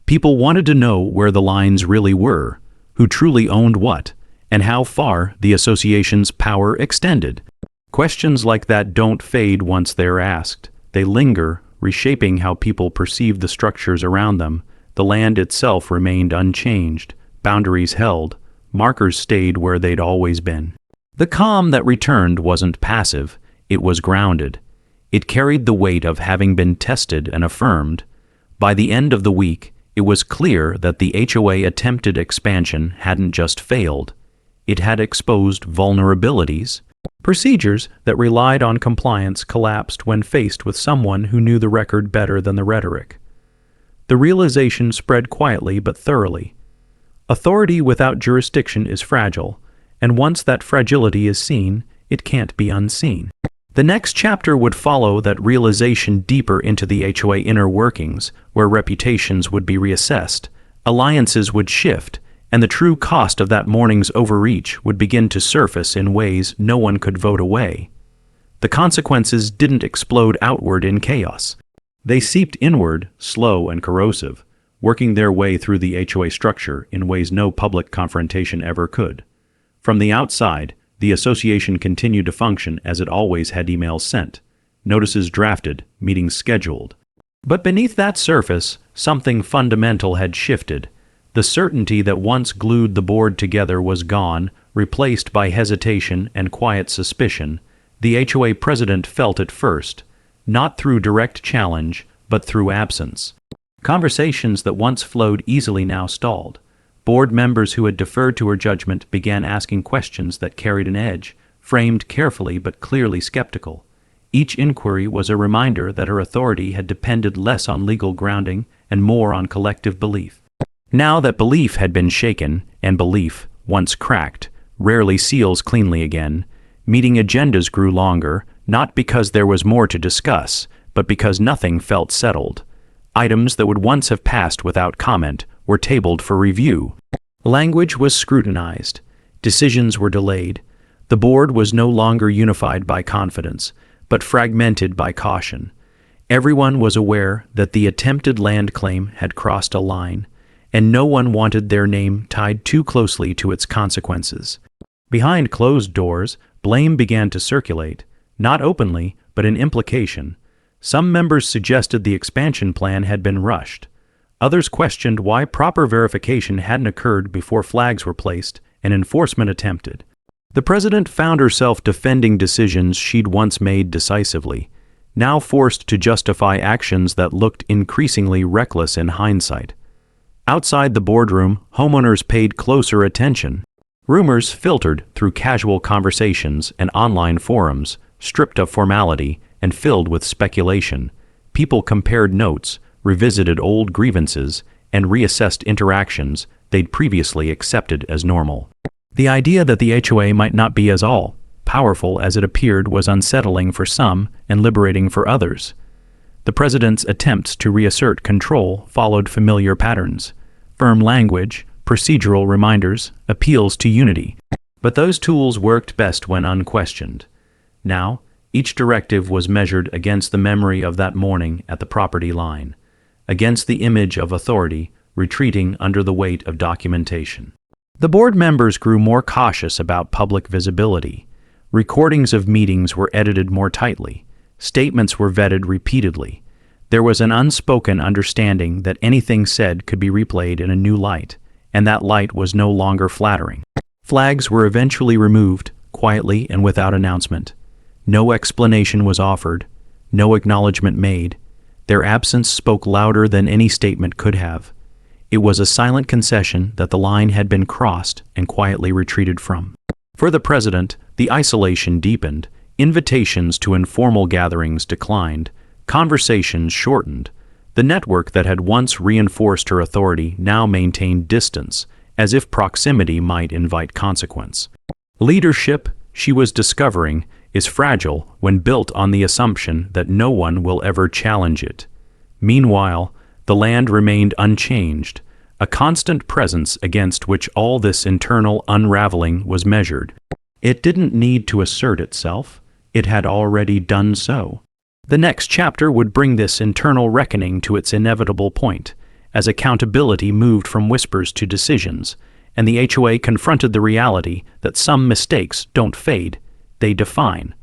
Speaker 1: People wanted to know where the lines really were, who truly owned what, and how far the association's power extended. Questions like that don't fade once they're asked. They linger, reshaping how people perceive the structures around them. The land itself remained unchanged, boundaries held, markers stayed where they'd always been. The calm that returned wasn't passive, it was grounded. It carried the weight of having been tested and affirmed. By the end of the week, it was clear that the HOA attempted expansion hadn't just failed. It had exposed vulnerabilities. Procedures that relied on compliance collapsed when faced with someone who knew the record better than the rhetoric. The realization spread quietly but thoroughly. Authority without jurisdiction is fragile, and once that fragility is seen, it can't be unseen. The next chapter would follow that realization deeper into the HOA inner workings, where reputations would be reassessed, alliances would shift, and the true cost of that morning's overreach would begin to surface in ways no one could vote away. The consequences didn't explode outward in chaos. They seeped inward, slow and corrosive, working their way through the HOA structure in ways no public confrontation ever could. From the outside, the association continued to function as it always had: emails sent, notices drafted, meetings scheduled. But beneath that surface, something fundamental had shifted. The certainty that once glued the board together was gone, replaced by hesitation and quiet suspicion. The HOA president felt it first, not through direct challenge, but through absence. Conversations that once flowed easily now stalled. Board members who had deferred to her judgment began asking questions that carried an edge, framed carefully but clearly skeptical. Each inquiry was a reminder that her authority had depended less on legal grounding and more on collective belief. Now that belief had been shaken, and belief, once cracked, rarely seals cleanly again, meeting agendas grew longer, not because there was more to discuss, but because nothing felt settled. Items that would once have passed without comment were tabled for review. Language was scrutinized. Decisions were delayed. The board was no longer unified by confidence, but fragmented by caution. Everyone was aware that the attempted land claim had crossed a line, and no one wanted their name tied too closely to its consequences. Behind closed doors, blame began to circulate, not openly, but in implication. Some members suggested the expansion plan had been rushed. Others questioned why proper verification hadn't occurred before flags were placed and enforcement attempted. The president found herself defending decisions she'd once made decisively, now forced to justify actions that looked increasingly reckless in hindsight. Outside the boardroom, homeowners paid closer attention. Rumors filtered through casual conversations and online forums, stripped of formality and filled with speculation. People compared notes, revisited old grievances, and reassessed interactions they'd previously accepted as normal. The idea that the HOA might not be as all powerful as it appeared was unsettling for some and liberating for others. The president's attempts to reassert control followed familiar patterns: firm language, procedural reminders, appeals to unity. But those tools worked best when unquestioned. Now, each directive was measured against the memory of that morning at the property line, against the image of authority retreating under the weight of documentation. The board members grew more cautious about public visibility. Recordings of meetings were edited more tightly. Statements were vetted repeatedly. There was an unspoken understanding that anything said could be replayed in a new light, and that light was no longer flattering. Flags were eventually removed, quietly and without announcement. No explanation was offered, no acknowledgement made. Their absence spoke louder than any statement could have. It was a silent concession that the line had been crossed and quietly retreated from. For the president, the isolation deepened. Invitations to informal gatherings declined. Conversations shortened. The network that had once reinforced her authority now maintained distance, as if proximity might invite consequence. Leadership, she was discovering, is fragile when built on the assumption that no one will ever challenge it. Meanwhile, the land remained unchanged, a constant presence against which all this internal unraveling was measured. It didn't need to assert itself. It had already done so. The next chapter would bring this internal reckoning to its inevitable point, as accountability moved from whispers to decisions, and the HOA confronted the reality that some mistakes don't fade, they define.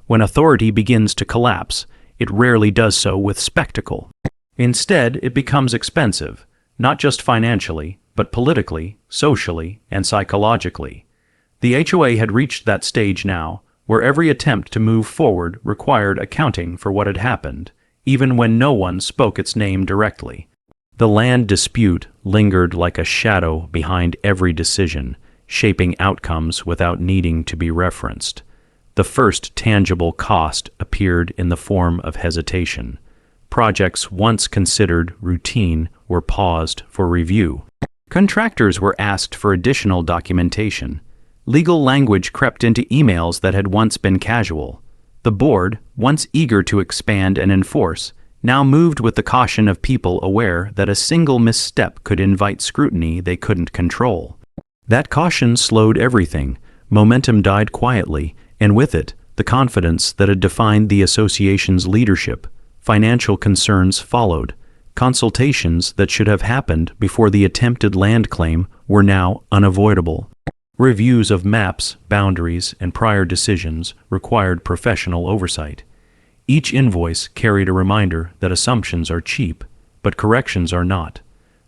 Speaker 1: When authority begins to collapse, it rarely does so with spectacle. Instead, it becomes expensive, not just financially, but politically, socially, and psychologically. The HOA had reached that stage now, where every attempt to move forward required accounting for what had happened, even when no one spoke its name directly. The land dispute lingered like a shadow behind every decision, shaping outcomes without needing to be referenced. The first tangible cost appeared in the form of hesitation. Projects once considered routine were paused for review. Contractors were asked for additional documentation. Legal language crept into emails that had once been casual. The board, once eager to expand and enforce, now moved with the caution of people aware that a single misstep could invite scrutiny they couldn't control. That caution slowed everything. Momentum died quietly, and with it, the confidence that had defined the association's leadership. Financial concerns followed. Consultations that should have happened before the attempted land claim were now unavoidable. Reviews of maps, boundaries, and prior decisions required professional oversight. Each invoice carried a reminder that assumptions are cheap, but corrections are not.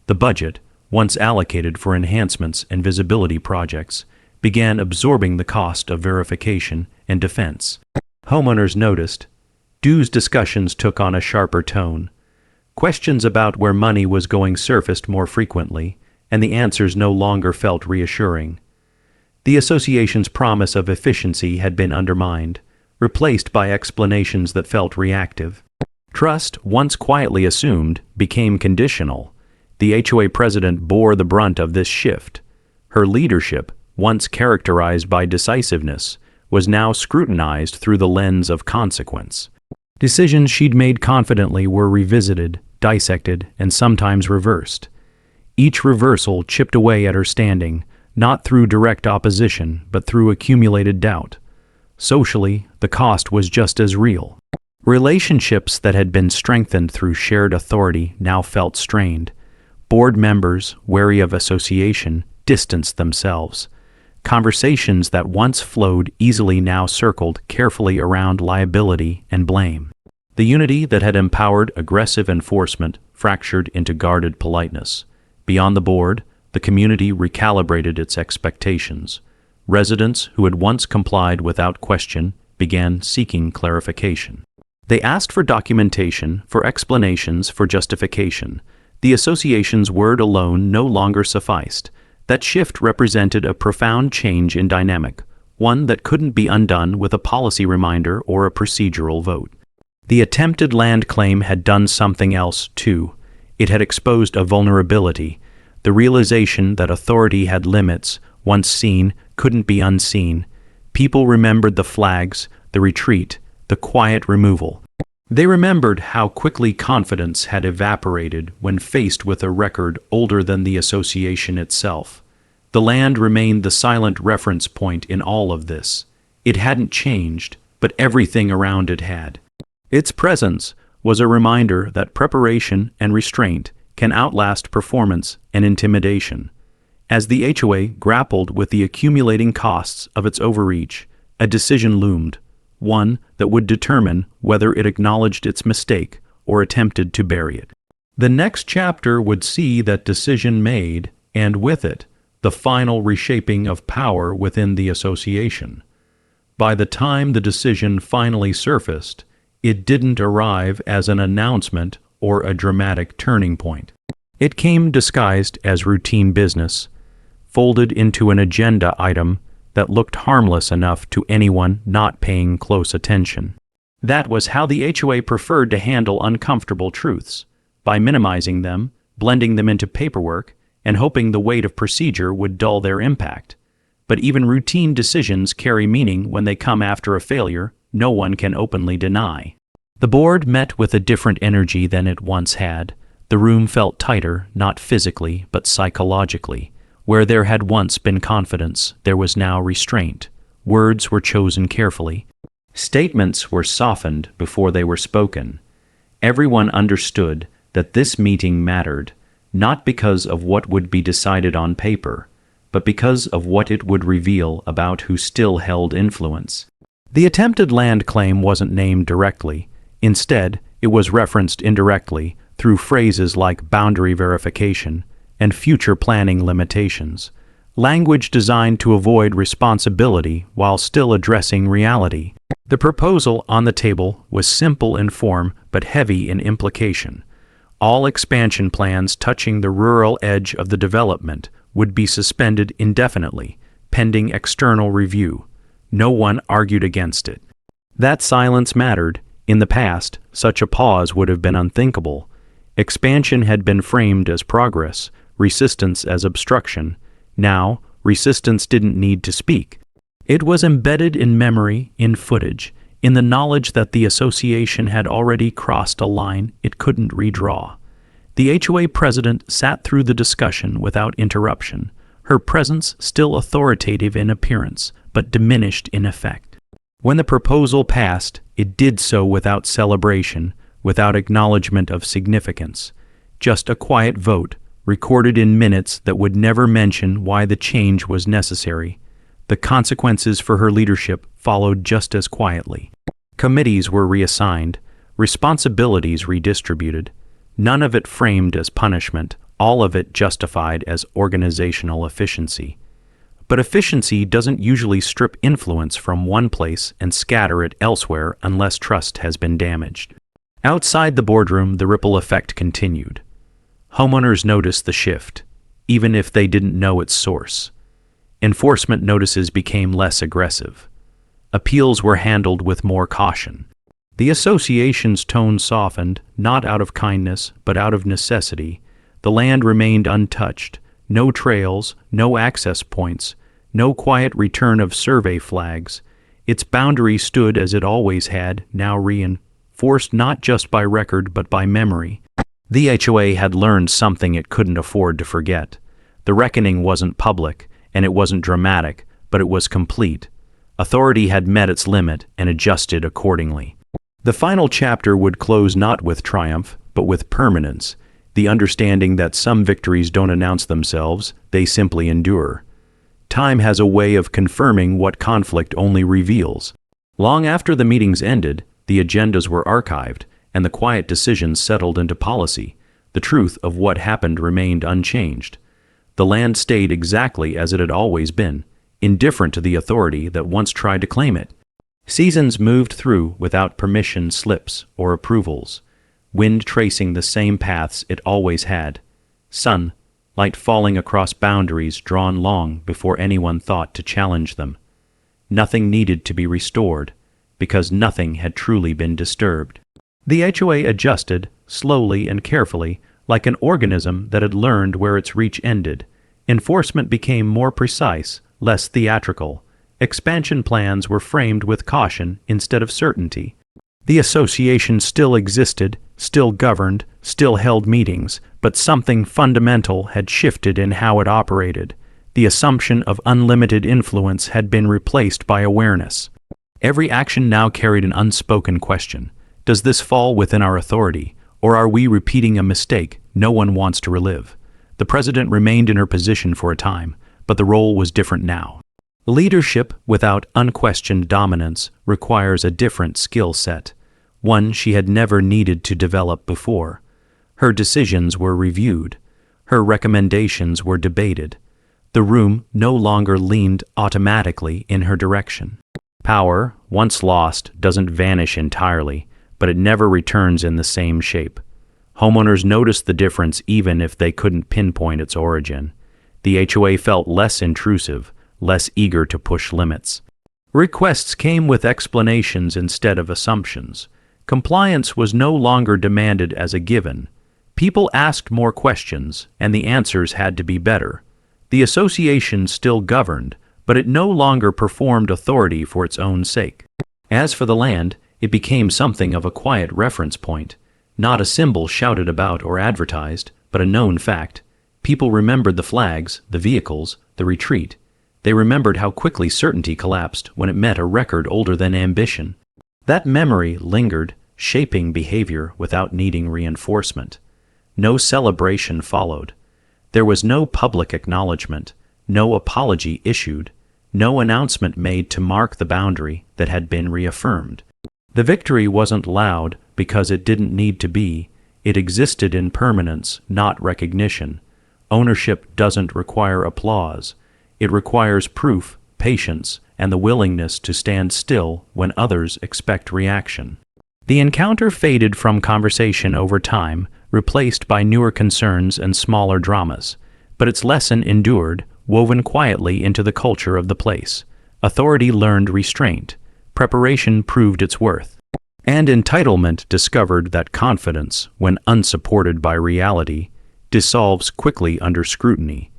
Speaker 1: The budget, once allocated for enhancements and visibility projects, began absorbing the cost of verification and defense. Homeowners noticed. Dues discussions took on a sharper tone. Questions about where money was going surfaced more frequently, and the answers no longer felt reassuring. The association's promise of efficiency had been undermined, replaced by explanations that felt reactive. Trust, once quietly assumed, became conditional. The HOA president bore the brunt of this shift. Her leadership, once characterized by decisiveness, was now scrutinized through the lens of consequence. Decisions she'd made confidently were revisited, dissected, and sometimes reversed. Each reversal chipped away at her standing, not through direct opposition, but through accumulated doubt. Socially, the cost was just as real. Relationships that had been strengthened through shared authority now felt strained. Board members, wary of association, distanced themselves. Conversations that once flowed easily now circled carefully around liability and blame. The unity that had empowered aggressive enforcement fractured into guarded politeness. Beyond the board, the community recalibrated its expectations. Residents who had once complied without question began seeking clarification. They asked for documentation, for explanations, for justification. The association's word alone no longer sufficed. That shift represented a profound change in dynamic, one that couldn't be undone with a policy reminder or a procedural vote. The attempted land claim had done something else, too. It had exposed a vulnerability, the realization that authority had limits, once seen, couldn't be unseen. People remembered the flags, the retreat, the quiet removal. They remembered how quickly confidence had evaporated when faced with a record older than the association itself. The land remained the silent reference point in all of this. It hadn't changed, but everything around it had. Its presence was a reminder that preparation and restraint can outlast performance and intimidation. As the HOA grappled with the accumulating costs of its overreach, a decision loomed, one that would determine whether it acknowledged its mistake or attempted to bury it. The next chapter would see that decision made, and with it, the final reshaping of power within the association. By the time the decision finally surfaced, it didn't arrive as an announcement or a dramatic turning point. It came disguised as routine business, folded into an agenda item that looked harmless enough to anyone not paying close attention. That was how the HOA preferred to handle uncomfortable truths, by minimizing them, blending them into paperwork, and hoping the weight of procedure would dull their impact. But even routine decisions carry meaning when they come after a failure no one can openly deny. The board met with a different energy than it once had. The room felt tighter, not physically, but psychologically. Where there had once been confidence, there was now restraint. Words were chosen carefully. Statements were softened before they were spoken. Everyone understood that this meeting mattered, not because of what would be decided on paper, but because of what it would reveal about who still held influence. The attempted land claim wasn't named directly. Instead, it was referenced indirectly through phrases like boundary verification and future planning limitations, language designed to avoid responsibility while still addressing reality. The proposal on the table was simple in form but heavy in implication. All expansion plans touching the rural edge of the development would be suspended indefinitely, pending external review. No one argued against it. That silence mattered. In the past, such a pause would have been unthinkable. Expansion had been framed as progress, resistance as obstruction. Now, resistance didn't need to speak. It was embedded in memory, in footage, in the knowledge that the association had already crossed a line it couldn't redraw. The HOA president sat through the discussion without interruption, her presence still authoritative in appearance, but diminished in effect. When the proposal passed, it did so without celebration, without acknowledgement of significance. Just a quiet vote, recorded in minutes that would never mention why the change was necessary. The consequences for her leadership followed just as quietly. Committees were reassigned, responsibilities redistributed, none of it framed as punishment, all of it justified as organizational efficiency. But efficiency doesn't usually strip influence from one place and scatter it elsewhere unless trust has been damaged. Outside the boardroom, the ripple effect continued. Homeowners noticed the shift, even if they didn't know its source. Enforcement notices became less aggressive. Appeals were handled with more caution. The association's tone softened, not out of kindness, but out of necessity. The land remained untouched. No trails, no access points, no quiet return of survey flags. Its boundary stood as it always had, now reinforced not just by record but by memory. The HOA had learned something it couldn't afford to forget. The reckoning wasn't public, and it wasn't dramatic, but it was complete. Authority had met its limit and adjusted accordingly. The final chapter would close not with triumph, but with permanence. The understanding that some victories don't announce themselves, they simply endure. Time has a way of confirming what conflict only reveals. Long after the meetings ended, the agendas were archived, and the quiet decisions settled into policy. The truth of what happened remained unchanged. The land stayed exactly as it had always been, indifferent to the authority that once tried to claim it. Seasons moved through without permission slips or approvals. Wind tracing the same paths it always had. Light falling across boundaries drawn long before anyone thought to challenge them. Nothing needed to be restored, because nothing had truly been disturbed. The HOA adjusted, slowly and carefully, like an organism that had learned where its reach ended. Enforcement became more precise, less theatrical. Expansion plans were framed with caution instead of certainty. The association still existed, still governed, still held meetings, but something fundamental had shifted in how it operated. The assumption of unlimited influence had been replaced by awareness. Every action now carried an unspoken question. Does this fall within our authority, or are we repeating a mistake no one wants to relive? The president remained in her position for a time, but the role was different now. Leadership without unquestioned dominance requires a different skill set, one she had never needed to develop before. Her decisions were reviewed. Her recommendations were debated. The room no longer leaned automatically in her direction. Power, once lost, doesn't vanish entirely, but it never returns in the same shape. Homeowners noticed the difference even if they couldn't pinpoint its origin. The HOA felt less intrusive, less eager to push limits. Requests came with explanations instead of assumptions. Compliance was no longer demanded as a given. People asked more questions, and the answers had to be better. The association still governed, but it no longer performed authority for its own sake. As for the land, it became something of a quiet reference point. Not a symbol shouted about or advertised, but a known fact. People remembered the flags, the vehicles, the retreat. They remembered how quickly certainty collapsed when it met a record older than ambition. That memory lingered, shaping behavior without needing reinforcement. No celebration followed. There was no public acknowledgement, no apology issued, no announcement made to mark the boundary that had been reaffirmed. The victory wasn't loud because it didn't need to be. It existed in permanence, not recognition. Ownership doesn't require applause. It requires proof, patience, and the willingness to stand still when others expect reaction. The encounter faded from conversation over time, replaced by newer concerns and smaller dramas. But its lesson endured, woven quietly into the culture of the place. Authority learned restraint. Preparation proved its worth. And entitlement discovered that confidence, when unsupported by reality, dissolves quickly under scrutiny.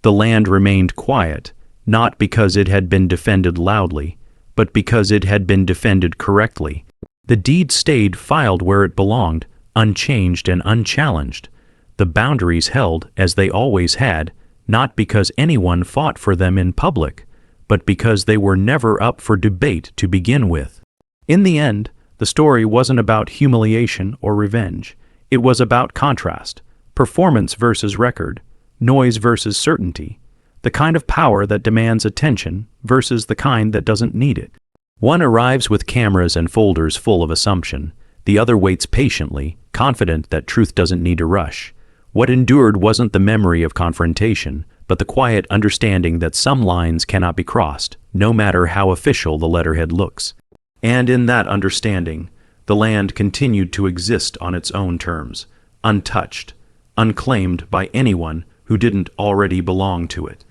Speaker 1: The land remained quiet, not because it had been defended loudly, but because it had been defended correctly. The deed stayed filed where it belonged, unchanged and unchallenged. The boundaries held as they always had, not because anyone fought for them in public, but because they were never up for debate to begin with. In the end, the story wasn't about humiliation or revenge. It was about contrast, performance versus record, noise versus certainty, the kind of power that demands attention versus the kind that doesn't need it. One arrives with cameras and folders full of assumption. The other waits patiently, confident that truth doesn't need to rush. What endured wasn't the memory of confrontation, but the quiet understanding that some lines cannot be crossed, no matter how official the letterhead looks. And in that understanding, the land continued to exist on its own terms, untouched, unclaimed by anyone who didn't already belong to it.